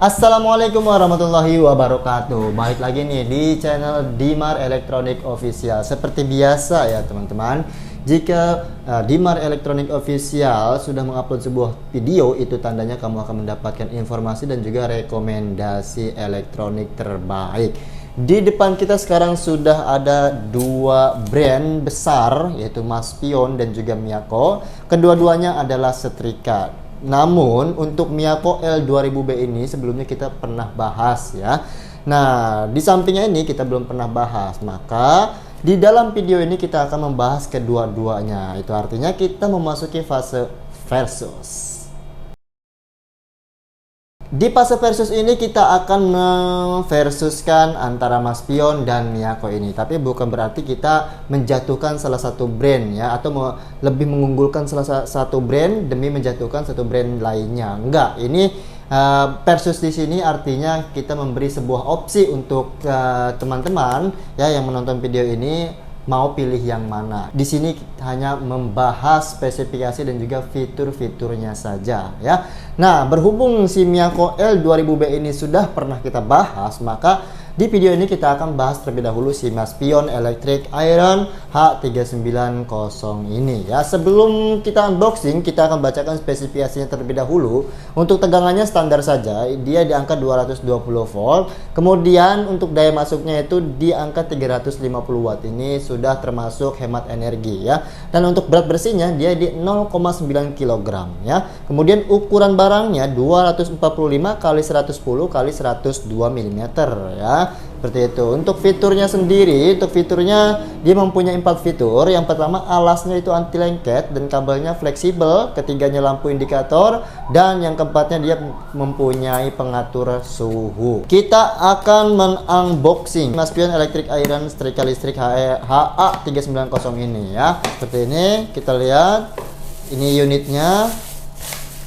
Assalamualaikum warahmatullahi wabarakatuh. Balik lagi nih di channel Dimar Electronic Official. Seperti biasa ya teman-teman, jika Dimar Electronic Official sudah mengupload sebuah video, itu tandanya kamu akan mendapatkan informasi dan juga rekomendasi elektronik terbaik. Di depan kita sekarang sudah ada dua brand besar, yaitu Maspion dan juga Miyako. Kedua-duanya adalah setrika. Namun untuk Miyako L2000B ini sebelumnya kita pernah bahas ya. Nah, di sampingnya ini kita belum pernah bahas. Maka di dalam video ini kita akan membahas kedua-duanya. Itu artinya kita memasuki fase versus. Di fase versus ini kita akan memversuskan antara Maspion dan Miyako ini. Tapi bukan berarti kita menjatuhkan salah satu brand ya, atau lebih mengunggulkan salah satu brand demi menjatuhkan satu brand lainnya. Enggak, ini versus di sini artinya kita memberi sebuah opsi untuk teman-teman ya yang menonton video ini mau pilih yang mana. Di sini hanya membahas spesifikasi dan juga fitur-fiturnya saja ya. Nah, berhubung si Miyako L2000B ini sudah pernah kita bahas, maka di video ini kita akan bahas terlebih dahulu si Maspion Electric Iron H390 ini ya. Sebelum kita unboxing, kita akan bacakan spesifikasinya terlebih dahulu. Untuk tegangannya standar saja, dia di angka 220 volt. Kemudian untuk daya masuknya itu di angka 350 watt. Ini sudah termasuk hemat energi ya. Dan untuk berat bersihnya dia di 0,9 kg ya. Kemudian ukuran barangnya 245 x 110 x 102 mm ya. Seperti itu. Untuk fiturnya sendiri, dia mempunyai 4 fitur. Yang pertama, alasnya itu anti lengket dan kabelnya fleksibel. Ketiganya lampu indikator, dan yang keempatnya dia mempunyai pengatur suhu. Kita akan men-unboxing Maspion Electric Iron setrika listrik HA390 ini ya. Seperti ini, kita lihat ini unitnya.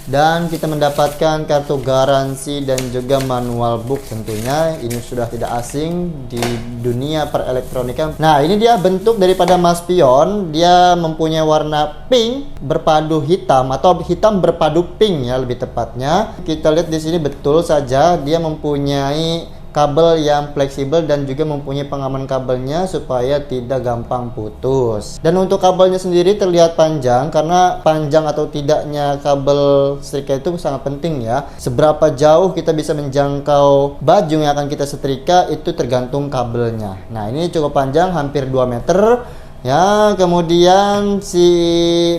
Dan kita mendapatkan kartu garansi dan juga manual book tentunya. Ini sudah tidak asing di dunia perelektronikan. Nah, ini dia bentuk daripada Maspion. Dia mempunyai warna pink berpadu hitam, atau hitam berpadu pink ya lebih tepatnya. Kita lihat di sini betul saja dia mempunyai kabel yang fleksibel dan juga mempunyai pengaman kabelnya supaya tidak gampang putus. Dan untuk kabelnya sendiri terlihat panjang, karena panjang atau tidaknya kabel setrika itu sangat penting ya. Seberapa jauh kita bisa menjangkau baju yang akan kita setrika itu tergantung kabelnya. Nah, ini cukup panjang, hampir 2 meter. Ya, kemudian si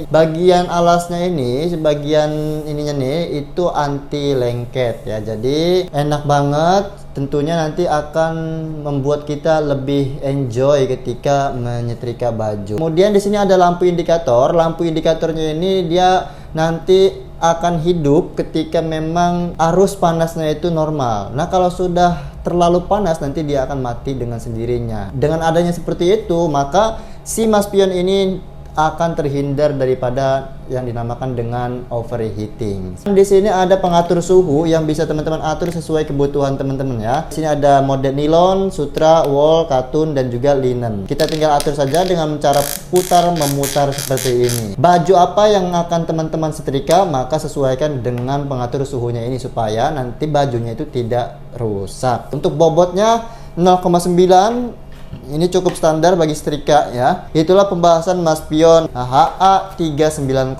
bagian alasnya ini, bagian ininya nih itu anti lengket ya. Jadi enak banget. Tentunya nanti akan membuat kita lebih enjoy ketika menyetrika baju. Kemudian di sini ada lampu indikator. Lampu indikatornya ini dia nanti akan hidup ketika memang arus panasnya itu normal. Nah, kalau sudah terlalu panas nanti dia akan mati dengan sendirinya. Dengan adanya seperti itu, maka si Maspion ini akan terhindar daripada yang dinamakan dengan overheating. Di sini ada pengatur suhu yang bisa teman-teman atur sesuai kebutuhan teman-teman ya. Di sini ada mode nilon, sutra, wool, katun, dan juga linen. Kita tinggal atur saja dengan cara putar memutar seperti ini. Baju apa yang akan teman-teman setrika, maka sesuaikan dengan pengatur suhunya ini supaya nanti bajunya itu tidak rusak. Untuk bobotnya 0,9. Ini cukup standar bagi setrika ya. Itulah pembahasan Maspion HA390.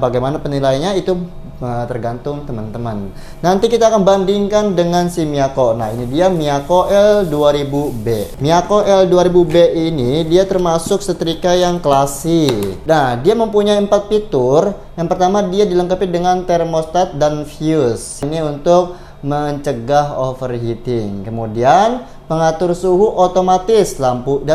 Bagaimana penilaiannya itu tergantung teman-teman. Nanti kita akan bandingkan dengan si Miyako. Nah, ini dia Miyako L2000B. Miyako L2000B ini dia termasuk setrika yang klasik. Nah, dia mempunyai 4 fitur. Yang pertama, dia dilengkapi dengan termostat dan fuse. Ini untuk mencegah overheating. Kemudian pengatur suhu otomatis, lampu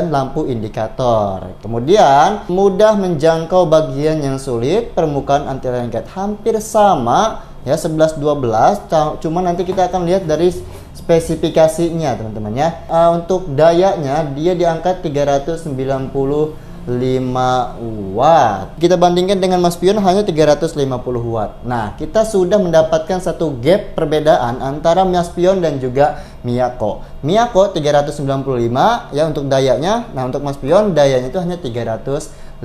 indikator. Kemudian mudah menjangkau bagian yang sulit, permukaan anti lengket. Hampir sama ya, 11-12. Cuma nanti kita akan lihat dari spesifikasinya teman-teman ya. Untuk dayanya dia di angka 390 5 watt. Kita bandingkan dengan Maspion hanya 350 watt. Nah, kita sudah mendapatkan satu gap perbedaan antara Maspion dan juga Miyako. Miyako 395 ya untuk dayanya. Nah, untuk Maspion dayanya itu hanya 350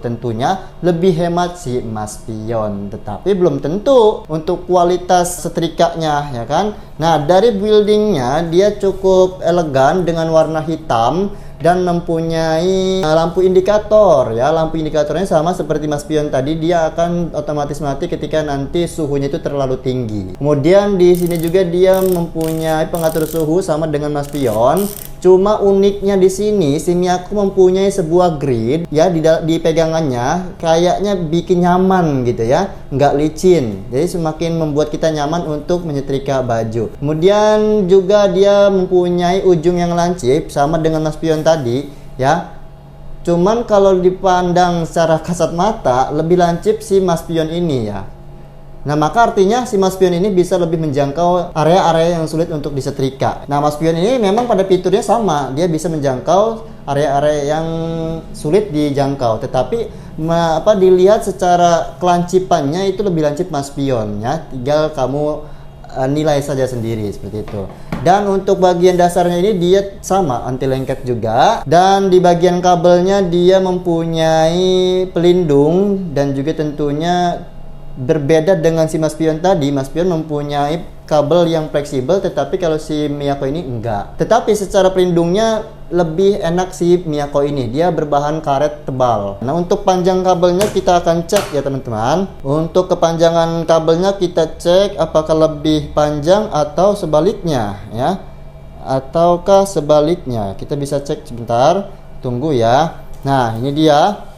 tentunya lebih hemat si mas pion, tetapi belum tentu untuk kualitas setrikanya ya kan. Nah, dari buildingnya dia cukup elegan dengan warna hitam dan mempunyai lampu indikator ya. Lampu indikatornya sama seperti mas pion tadi, dia akan otomatis mati ketika nanti suhunya itu terlalu tinggi. Kemudian di sini juga dia mempunyai pengatur suhu sama dengan mas pion. Cuma uniknya di sini si Miyako mempunyai sebuah grid ya di pegangannya, kayaknya bikin nyaman gitu ya, nggak licin. Jadi semakin membuat kita nyaman untuk menyetrika baju. Kemudian juga dia mempunyai ujung yang lancip sama dengan mas pion tadi ya. Cuman kalau dipandang secara kasat mata lebih lancip si mas pion ini ya. Nah, maka artinya si mas pion ini bisa lebih menjangkau area-area yang sulit untuk disetrika. Nah, mas pion ini memang pada fiturnya sama, dia bisa menjangkau area-area yang sulit dijangkau, tetapi dilihat secara kelancipannya itu lebih lancip mas pion ya. Tinggal kamu nilai saja sendiri seperti itu. Dan untuk bagian dasarnya ini dia sama, anti lengket juga. Dan di bagian kabelnya dia mempunyai pelindung dan juga tentunya berbeda dengan si mas pion tadi. Mas pion mempunyai kabel yang fleksibel, tetapi kalau si Miyako ini enggak. Tetapi secara pelindungnya lebih enak si Miyako ini, dia berbahan karet tebal. Nah, untuk panjang kabelnya kita akan cek ya teman-teman. Untuk kepanjangan kabelnya kita cek apakah lebih panjang atau sebaliknya ya, ataukah sebaliknya. Kita bisa cek sebentar, tunggu ya. Nah, ini dia.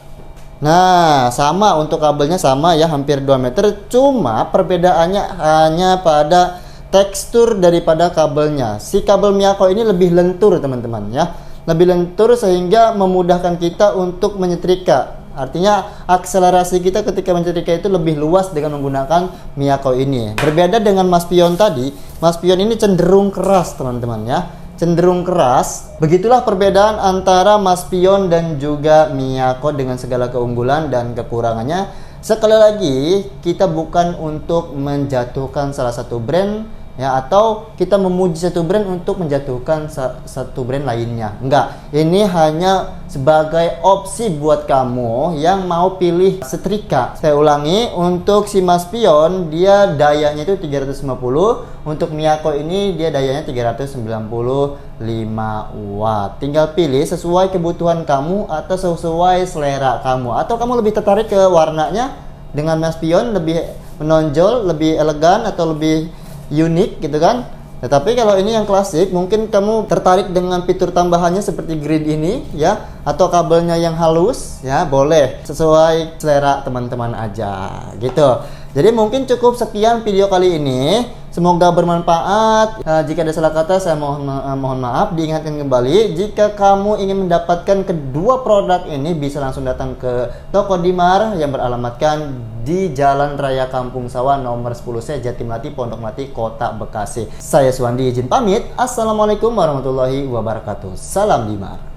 Nah, sama untuk kabelnya sama ya, hampir 2 meter. Cuma perbedaannya hanya pada tekstur daripada kabelnya. Si kabel Miyako ini lebih lentur teman-teman ya. Lebih lentur sehingga memudahkan kita untuk menyetrika. Artinya akselerasi kita ketika menyetrika itu lebih luas dengan menggunakan Miyako ini. Berbeda dengan mas pion tadi, mas pion ini cenderung keras teman-teman ya. Cenderung keras. Begitulah perbedaan antara mas pion dan juga Miyako dengan segala keunggulan dan kekurangannya. Sekali lagi, kita bukan untuk menjatuhkan salah satu brand ya, atau kita memuji satu brand untuk menjatuhkan satu brand lainnya. Enggak, ini hanya sebagai opsi buat kamu yang mau pilih setrika. Saya ulangi, untuk si mas pion dia dayanya itu 350, untuk Miyako ini dia dayanya 395 watt. Tinggal pilih sesuai kebutuhan kamu atau sesuai selera kamu, atau kamu lebih tertarik ke warnanya dengan mas pion lebih menonjol, lebih elegan atau lebih unik gitu kan. Tetapi kalau ini yang klasik, mungkin kamu tertarik dengan fitur tambahannya seperti grid ini ya, atau kabelnya yang halus ya, boleh sesuai selera teman-teman aja gitu. Jadi mungkin cukup sekian video kali ini. Semoga bermanfaat. Jika ada salah kata saya mohon maaf. Diingatkan kembali, jika kamu ingin mendapatkan kedua produk ini bisa langsung datang ke toko Dimar yang beralamatkan di Jalan Raya Kampung Sawah nomor 10C Jatimlati, Pondok Melati, Kota Bekasi. Saya Suwandi izin pamit. Assalamualaikum warahmatullahi wabarakatuh. Salam Dimar.